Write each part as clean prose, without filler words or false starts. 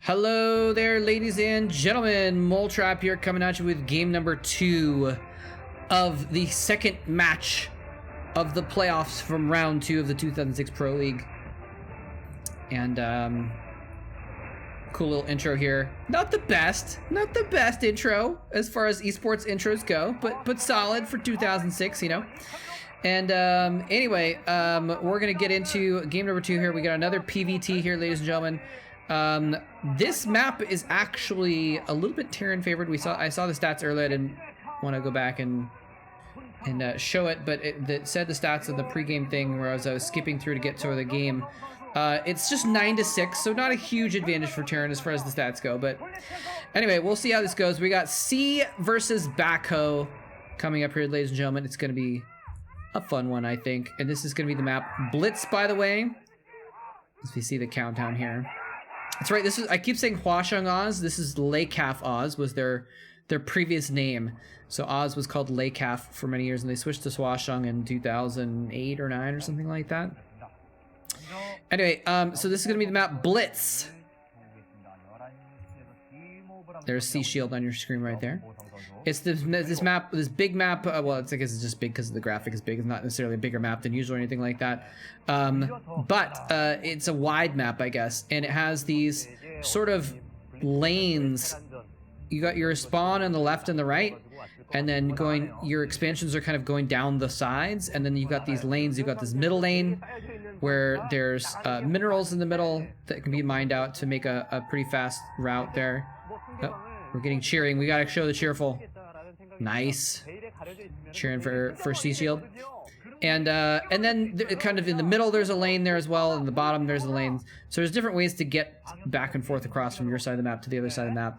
Hello there, ladies and gentlemen. Moletrap here, coming at you with game number 2 of the second match of the playoffs from round 2 of the 2006 Pro League. And cool little intro here. Not the best intro as far as esports intros go, but solid for 2006, you know. And anyway, we're gonna get into game number 2 here. We got another PVT here, ladies and gentlemen. This map is actually a little bit Terran favored. I saw the stats earlier. I didn't want to go back and show it, but it said the stats of the pregame thing where I was skipping through to get to the game. It's just 9-6, so not a huge advantage for Terran as far as the stats go. But anyway, we'll see how this goes. We got Sea versus Backho coming up here, ladies and gentlemen. It's going to be a fun one, I think. And this is going to be the map Blitz, by the way. As we see the countdown here. That's right, this is, I keep saying Hwaseong Oz. This is Laycaf Oz was their previous name. So Oz was called Laycaf for many years, and they switched to Hwaseong in 2008 or 9 or something like that. Anyway, so this is going to be the map Blitz. There's SeaShield on your screen right there. It's this big map. Well, I guess it's just big because the graphic is big. It's not necessarily a bigger map than usual or anything like that. But it's a wide map, I guess, and it has these sort of lanes. You got your spawn on the left and the right, and then your expansions are kind of going down the sides, and then you've got these lanes. You've got this middle lane where there's minerals in the middle that can be mined out to make a pretty fast route there. Oh, we're getting cheering. We gotta show the cheerful. Nice. Cheering for SeaShield. And then kind of in the middle there's a lane there as well, and the bottom there's a lane. So there's different ways to get back and forth across from your side of the map to the other side of the map.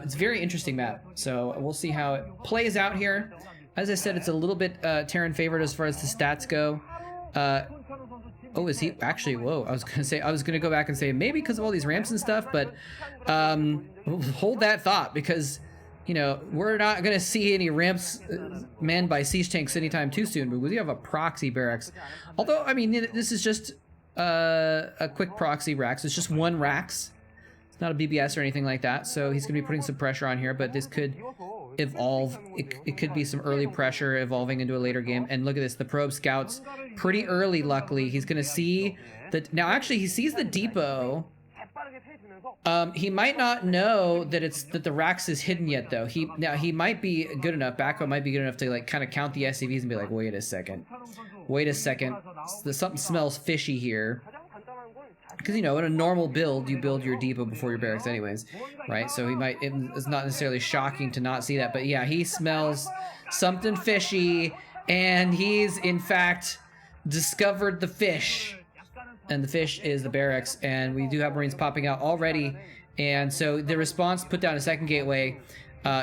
It's a very interesting map, so we'll see how it plays out here. As I said, it's a little bit Terran favored as far as the stats go. Oh, is he actually? Whoa! I was gonna go back and say maybe because of all these ramps and stuff, but hold that thought, because you know we're not gonna see any ramps manned by siege tanks anytime too soon. But we have a proxy barracks. Although I mean this is just a quick proxy Rax. It's just one Rax. It's not a BBS or anything like that. So he's gonna be putting some pressure on here, but this could evolve. It could be some early pressure evolving into a later game. And look at this, the probe scouts pretty early. Luckily he's gonna see that now. Actually, he sees the depot. He might not know that the Rax is hidden yet, though. He might be good enough. Backho might be good enough to like kind of count the SCVs and be like, wait a second, something smells fishy here. Because, you know, in a normal build, you build your depot before your barracks anyways, right? So it's not necessarily shocking to not see that. But yeah, he smells something fishy, and he's, in fact, discovered the fish. And the fish is the barracks, and we do have Marines popping out already. And so the response put down a second gateway.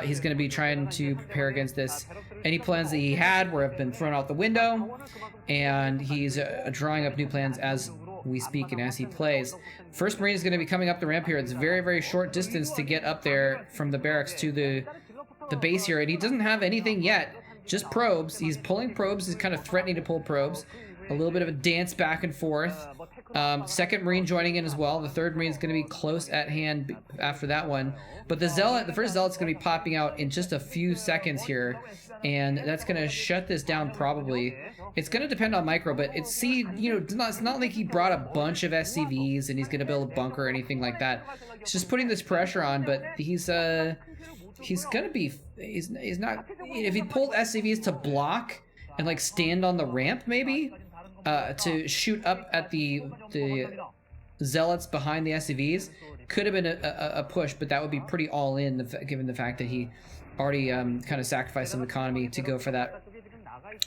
He's going to be trying to prepare against this. Any plans that he had have been thrown out the window, and he's drawing up new plans as we speak and as he plays. First Marine is going to be coming up the ramp here. It's a very, very short distance to get up there from the barracks to the base here, and he doesn't have anything yet, just probes. He's pulling probes. He's kind of threatening to pull probes. A little bit of a dance back and forth. Second Marine joining in as well. The third Marine is going to be close at hand after that one. But the first Zealot's going to be popping out in just a few seconds here, and that's going to shut this down probably. It's going to depend on Micro, but it's not like he brought a bunch of SCVs and he's going to build a bunker or anything like that. It's just putting this pressure on, but he's not, if he pulled SCVs to block and like stand on the ramp maybe, to shoot up at the Zealots behind the SCVs, could have been a push, but that would be pretty all in, given the fact that he already kind of sacrificed some economy to go for that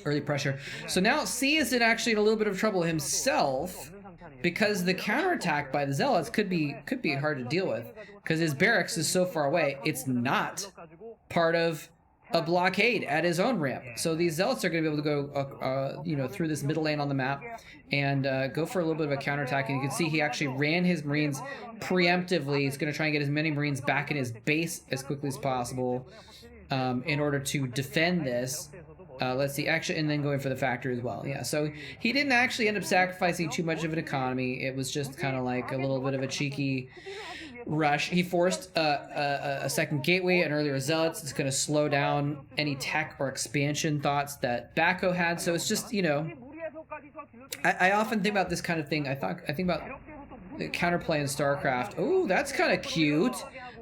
early pressure. So now C is actually in a little bit of trouble himself, because the counterattack by the Zealots could be hard to deal with, because his barracks is so far away. It's not part of a blockade at his own ramp. So these Zealots are going to be able to go through this middle lane on the map and go for a little bit of a counterattack. And you can see he actually ran his Marines preemptively. He's going to try and get as many Marines back in his base as quickly as possible in order to defend this. Let's see, actually, and then going for the factory as well. Yeah, so he didn't actually end up sacrificing too much of an economy. It was just kind of like a little bit of a cheeky rush. He forced a second gateway, an earlier zealots. It's going to slow down any tech or expansion thoughts that Backho had. So it's just, you know, I often think about this kind of thing. I think about the counterplay in StarCraft. Oh, that's kind of cute.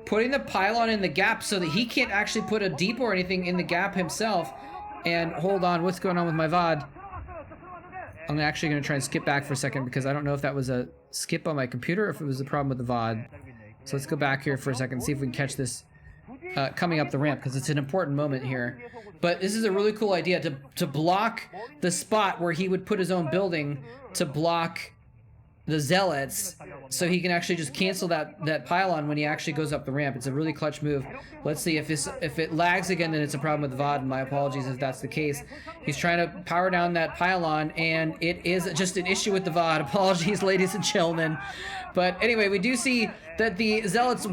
Putting the pylon in the gap so that he can't actually put a depot or anything in the gap himself. And hold on, what's going on with my VOD? I'm actually going to try and skip back for a second because I don't know if that was a skip on my computer or if it was a problem with the VOD. So let's go back here for a second and see if we can catch this coming up the ramp, because it's an important moment here. But this is a really cool idea to block the spot where he would put his own building to block the zealots, so he can actually just cancel that pylon when he actually goes up the ramp. It's a really clutch move. Let's see if it lags again, then it's a problem with the VOD, and my apologies if that's the case. He's trying to power down that pylon, and it is just an issue with the VOD. Apologies, ladies and gentlemen. But anyway, we do see that the zealots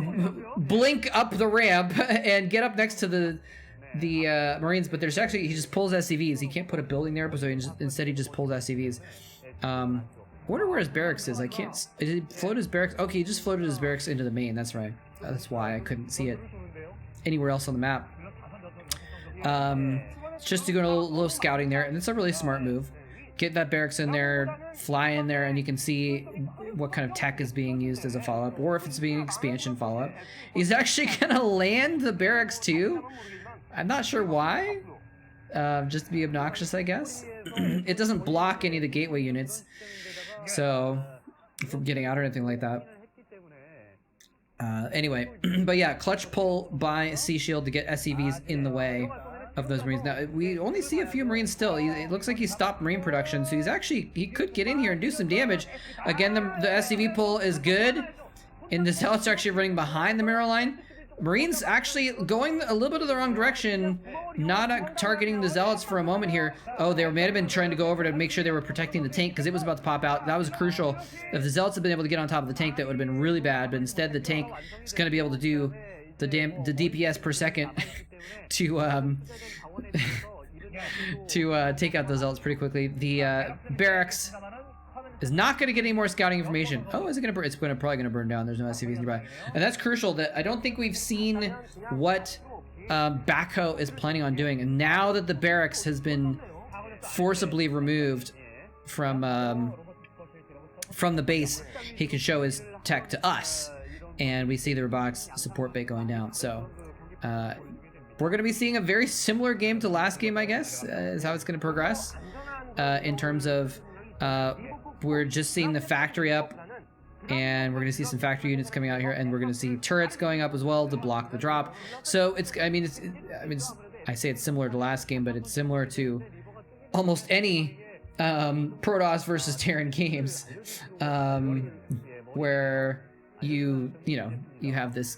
blink up the ramp and get up next to the Marines, but there's actually, he just pulls SCVs. He can't put a building there, so instead he just pulls SCVs. I wonder where his barracks is. I can't. Did he float his barracks? Okay, he just floated his barracks into the main. That's right. That's why I couldn't see it anywhere else on the map. Just to go a little scouting there, and it's a really smart move. Get that barracks in there, fly in there, and you can see what kind of tech is being used as a follow-up, or if it's being expansion follow-up. He's actually gonna land the barracks too. I'm not sure why. Just to be obnoxious, I guess. It doesn't block any of the gateway units, so from getting out or anything like that. Anyway, but yeah, clutch pull by SeaShield to get SCVs in the way of those Marines. Now, we only see a few Marines still. It looks like he stopped Marine production, so he could get in here and do some damage. Again, the SCV pull is good, and the Zealots are actually running behind the mirror line. Marines actually going a little bit of the wrong direction, not targeting the Zealots for a moment here. Oh, they may have been trying to go over to make sure they were protecting the tank because it was about to pop out. That was crucial. If the Zealots had been able to get on top of the tank, that would have been really bad, but instead the tank is going to be able to do the DPS per second to take out the Zealots pretty quickly. The barracks is not going to get any more scouting information. Oh, is it going to burn? It's probably going to burn down. There's no SCVs nearby. And that's crucial. That I don't think we've seen what Backho is planning on doing. And now that the barracks has been forcibly removed from the base, he can show his tech to us. And we see the robotics support bait going down. So we're going to be seeing a very similar game to last game, I guess, is how it's going to progress in terms of... we're just seeing the factory up, and we're going to see some factory units coming out here, and we're going to see turrets going up as well to block the drop. So I say it's similar to last game, but it's similar to almost any Protoss versus Terran games, where you have this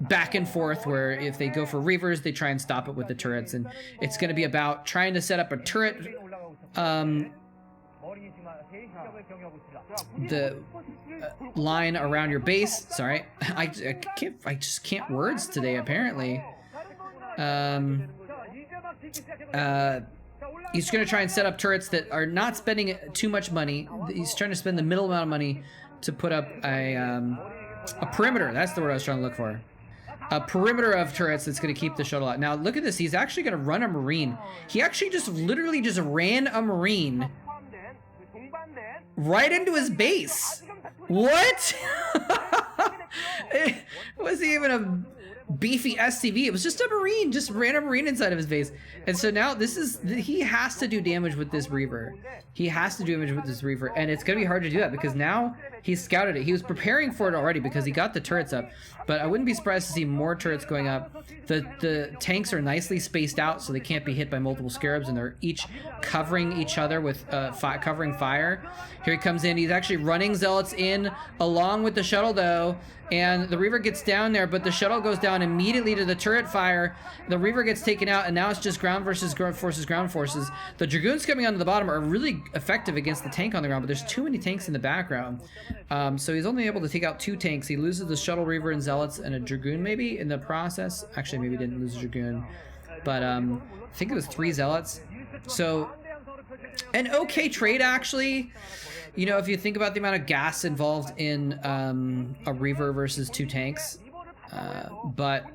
back and forth where if they go for Reavers, they try and stop it with the turrets, and it's going to be about trying to set up a turret the line around your base. Sorry, I just can't words today apparently. He's going to try and set up turrets that are not spending too much money. He's trying to spend the middle amount of money to put up a perimeter. That's the word I was trying to look for. A perimeter of turrets that's going to keep the shuttle out. Now look at this. He's actually going to run a Marine. He actually literally just ran a Marine right into his base. What? It wasn't even a beefy SCV. It was just a Marine. Just ran a Marine inside of his base. And so now he has to do damage with this Reaver. He has to do damage with this Reaver. And it's going to be hard to do that because now he's scouted it. He was preparing for it already because he got the turrets up. But I wouldn't be surprised to see more turrets going up. The tanks are nicely spaced out so they can't be hit by multiple scarabs, and they're each covering each other with covering fire. Here he comes in. He's actually running Zealots in along with the shuttle though, and the Reaver gets down there, but the shuttle goes down immediately to the turret fire. The Reaver gets taken out, and now it's just ground versus ground forces. The Dragoons coming onto the bottom are really effective against the tank on the ground, but there's too many tanks in the background. So he's only able to take out 2 tanks. He loses the shuttle, Reaver, and Zealots, and a Dragoon maybe in the process. Actually, maybe he didn't lose a Dragoon, but I think it was 3 Zealots. So an okay trade actually. You know, if you think about the amount of gas involved in a Reaver versus 2 tanks, but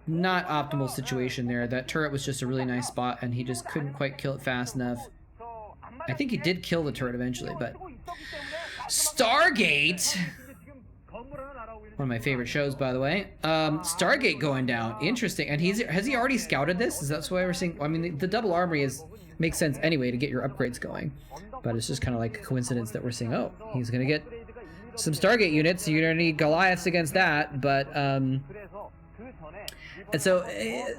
not optimal situation there. That turret was just a really nice spot, and he just couldn't quite kill it fast enough. I think he did kill the turret eventually, but Stargate, one of my favorite shows, by the way. Stargate going down, interesting. And has he already scouted this? Is that why we're seeing? I mean, the double armory makes sense anyway to get your upgrades going, but it's just kind of like a coincidence that we're seeing. Oh, he's gonna get some Stargate units. You're gonna need Goliaths against that, but and so,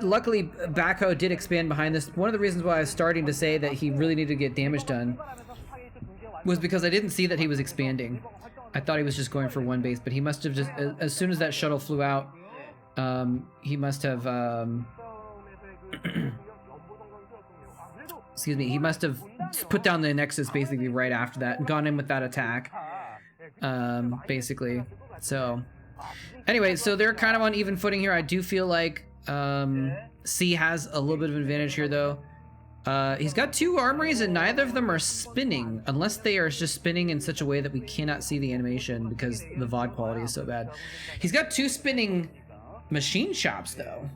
luckily, Backho did expand behind this. One of the reasons why I was starting to say that he really needed to get damage done was because I didn't see that he was expanding. I thought he was just going for 1 base, but he must have just, as soon as that shuttle flew out, he must have, excuse me, he must have put down the Nexus basically right after that and gone in with that attack, basically. So... anyway, so they're kind of on even footing here. I do feel like C has a little bit of an advantage here, though. He's got 2 armories, and neither of them are spinning, unless they are just spinning in such a way that we cannot see the animation because the VOD quality is so bad. He's got 2 spinning machine shops, though.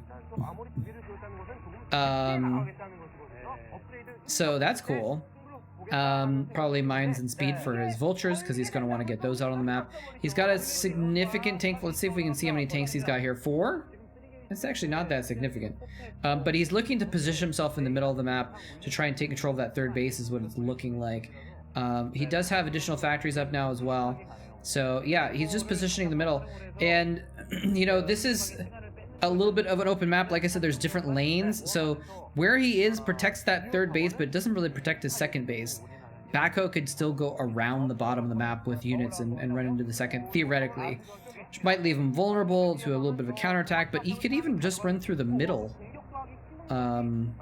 So that's cool. Probably mines and speed for his vultures because he's going to want to get those out on the map. He's got a significant tank. Let's see if we can see how many tanks he's got here. 4? It's actually not that significant. But he's looking to position himself in the middle of the map to try and take control of that 3rd base is what it's looking like. He does have additional factories up now as well. So yeah, he's just positioning the middle. And, you know, this is a little bit of an open map. Like I said, there's different lanes. So where he is protects that 3rd base, but it doesn't really protect his 2nd base. Backho could still go around the bottom of the map with units and run into the 2nd, theoretically. Which might leave him vulnerable to a little bit of a counterattack, but he could even just run through the middle. Let me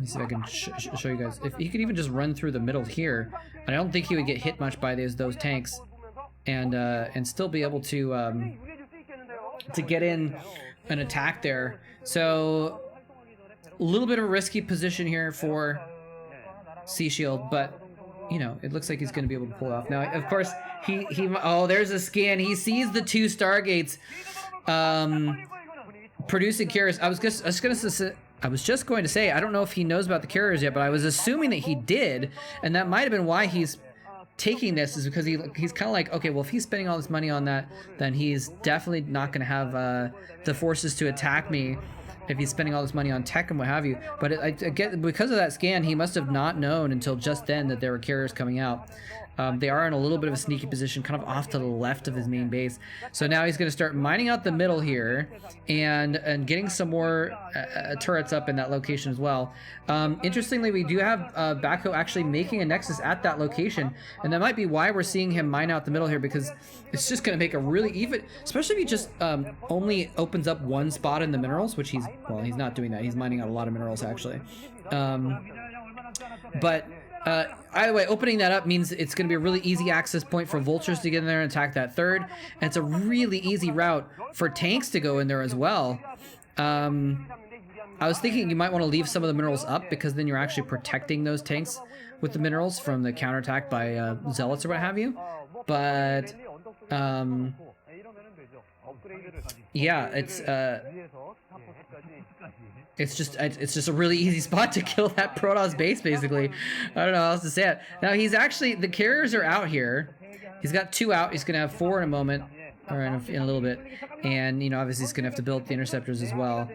see if I can show you guys. If he could even just run through the middle here, and I don't think he would get hit much by those tanks, and still be able to get in an attack there. So a little bit of a risky position here for SeaShield, but you know, it looks like he's going to be able to pull it off. Now, of course, oh, there's a scan. He sees the 2 Stargates producing carriers. I was just going to say, I don't know if he knows about the carriers yet, but I was assuming that he did, and that might have been why he's taking this, is because he's kind of like, okay, well, if he's spending all this money on that, then he's definitely not going to have the forces to attack me if he's spending all this money on tech and what have you. But I get, because of that scan, he must have not known until just then that there were carriers coming out. They are in a little bit of a sneaky position, kind of off to the left of his main base. So now he's going to start mining out the middle here and getting some more turrets up in that location as well. Interestingly, we do have Backho actually making a Nexus at that location, and that might be why we're seeing him mine out the middle here, because it's just going to make a really even, especially if he just only opens up 1 spot in the minerals, which he's not doing that. He's mining out a lot of minerals, actually. But either way, opening that up means it's going to be a really easy access point for vultures to get in there and attack that 3rd. And it's a really easy route for tanks to go in there as well. I was thinking you might want to leave some of the minerals up, because then you're actually protecting those tanks with the minerals from the counterattack by zealots or what have you. But yeah, it's just a really easy spot to kill that Protoss base, basically. I don't know how else to say it. Now, he's actually, the carriers are out here. He's got 2 out. He's gonna have 4 in a moment, or in a little bit. And, you know, obviously he's gonna have to build the interceptors as well.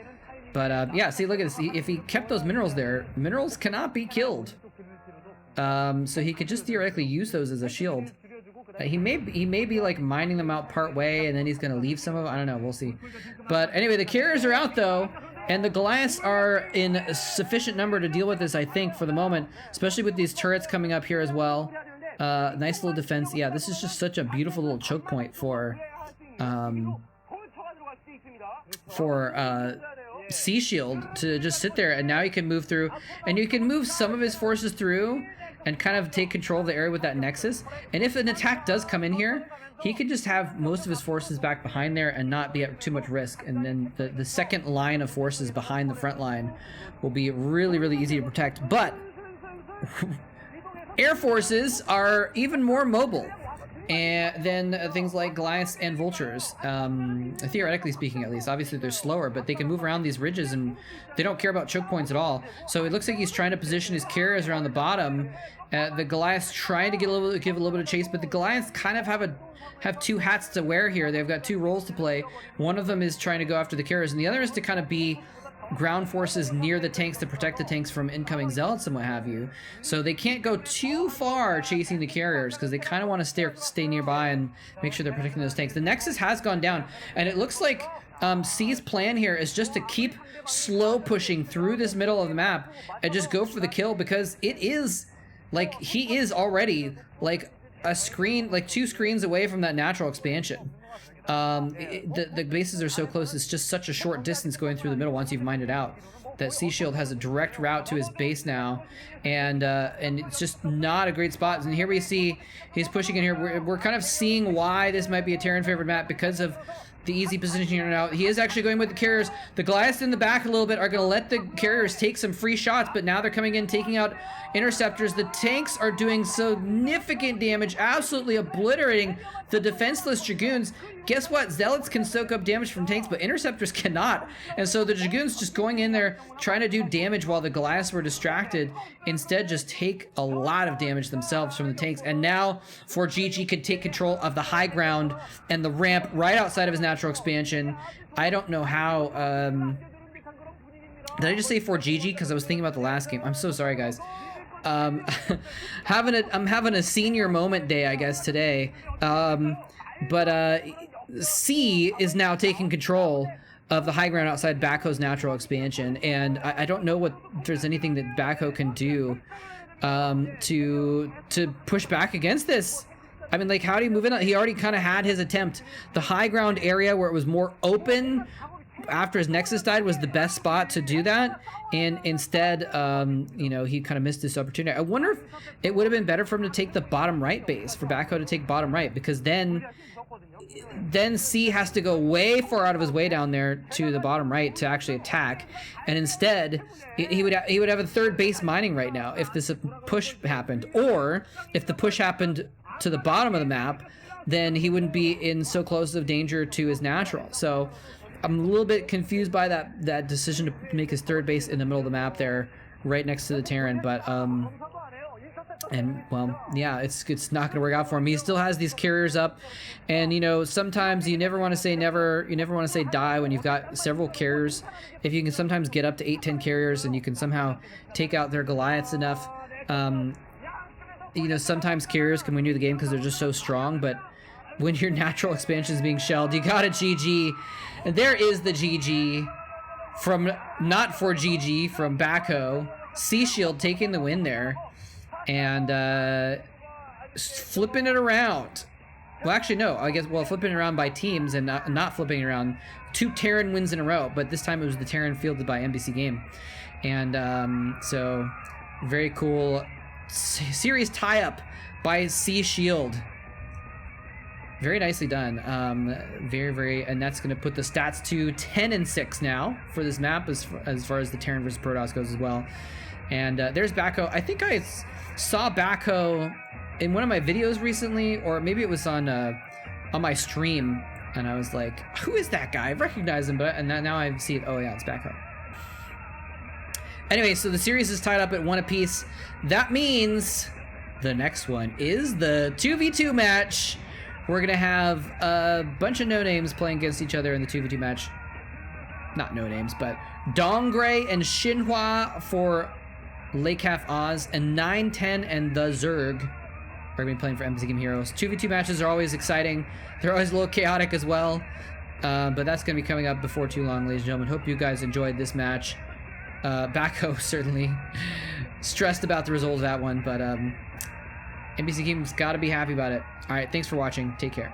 But yeah, see, look at this. If he kept those minerals there, minerals cannot be killed. So he could just theoretically use those as a shield. He may be like mining them out part way, and then he's gonna leave some of them. I don't know, we'll see. But anyway, the carriers are out though, and the Goliaths are in sufficient number to deal with this, I think, for the moment, especially with these turrets coming up here as well. Nice little defense. Yeah, this is just such a beautiful little choke point for SeaShield to just sit there, and now he can move through, and you can move some of his forces through and kind of take control of the area with that Nexus. And if an attack does come in here, he could just have most of his forces back behind there and not be at too much risk. And then the second line of forces behind the front line will be really, really easy to protect. But Air forces are even more mobile than things like Goliaths and Vultures, theoretically speaking at least. Obviously they're slower, but they can move around these ridges and they don't care about choke points at all. So it looks like he's trying to position his carriers around the bottom. The Goliaths trying to give a little bit of chase, but the Goliaths kind of have two hats to wear here. They've got two roles to play. One of them is trying to go after the carriers, and the other is to kind of be ground forces near the tanks to protect the tanks from incoming zealots and what have you. So they can't go too far chasing the carriers because they kind of want to stay nearby and make sure they're protecting those tanks. The Nexus has gone down, and it looks like C's plan here is just to keep slow pushing through this middle of the map and just go for the kill, because it is like he is already like a screen, like 2 screens away from that natural expansion. The bases are so close, it's just such a short distance going through the middle once you've mined it out, that SeaShield has a direct route to his base now, and it's just not a great spot. And here we see he's pushing in here. We're kind of seeing why this might be a Terran favored map, because of the easy positioning now. He is actually going with the carriers. The Goliaths in the back a little bit are going to let the carriers take some free shots, but now they're coming in, taking out interceptors. The tanks are doing significant damage, absolutely obliterating the defenseless Dragoons. Guess what? Zealots can soak up damage from tanks, but interceptors cannot. And so the Dragoons just going in there, trying to do damage while the Goliaths were distracted, instead just take a lot of damage themselves from the tanks. And now 4GG could take control of the high ground and the ramp right outside of his natural expansion. I don't know how... did I just say 4GG? Because I was thinking about the last game. I'm so sorry, guys. I'm having a senior moment day, I guess, today. But C is now taking control of the high ground outside Backho's natural expansion, and I don't know if there's anything that Backho can do to push back against this. I mean, like, how do you move in? He already kind of had his attempt. The high ground area where it was more open after his Nexus died was the best spot to do that, and instead, you know, he kind of missed this opportunity. I wonder if it would have been better for him to take the bottom right base, for Backho to take bottom right, because then C has to go way far out of his way down there to the bottom right to actually attack, and instead he would have a third base mining right now if this push happened, or if the push happened to the bottom of the map, then he wouldn't be in so close of danger to his natural. So I'm a little bit confused by that decision to make his third base in the middle of the map there, right next to the Terran. But and well, yeah, it's not gonna work out for him. He still has these carriers up, and you know, sometimes you never want to say never. You never want to say die when you've got several carriers. If you can sometimes get up to 8-10 carriers, and you can somehow take out their Goliaths enough. You know, sometimes carriers can win you the game because they're just so strong, but when your natural expansion is being shelled, you got a GG. And there is the GG from, not 4GG, from Backho. SeaShield taking the win there, and flipping it around. Well, actually, no, I guess, well, flipping it around by teams and not flipping it around. 2 Terran wins in a row, but this time it was the Terran fielded by MBC game. And so, very cool series tie-up by SeaShield. Very nicely done. Very, and that's going to put the stats to 10-6 now for this map, as far as the Terran versus Protoss goes as well. And there's Backho. I think I saw Backho in one of my videos recently, or maybe it was on my stream, and I was like, "Who is that guy? I recognize him," but now I see it. Oh yeah, it's Backho. Anyway, so the series is tied up at 1 apiece. That means the next one is the 2v2 match. We're going to have a bunch of no-names playing against each other in the 2v2 match. Not no-names, but Dongray and Xinhua for Lake Half Oz, and 910 and the Zerg are going to be playing for MBC Game Heroes. 2v2 matches are always exciting. They're always a little chaotic as well. But that's going to be coming up before too long, ladies and gentlemen. Hope you guys enjoyed this match. Backho certainly stressed about the result of that one, but MBC Game's got to be happy about it. All right, thanks for watching. Take care.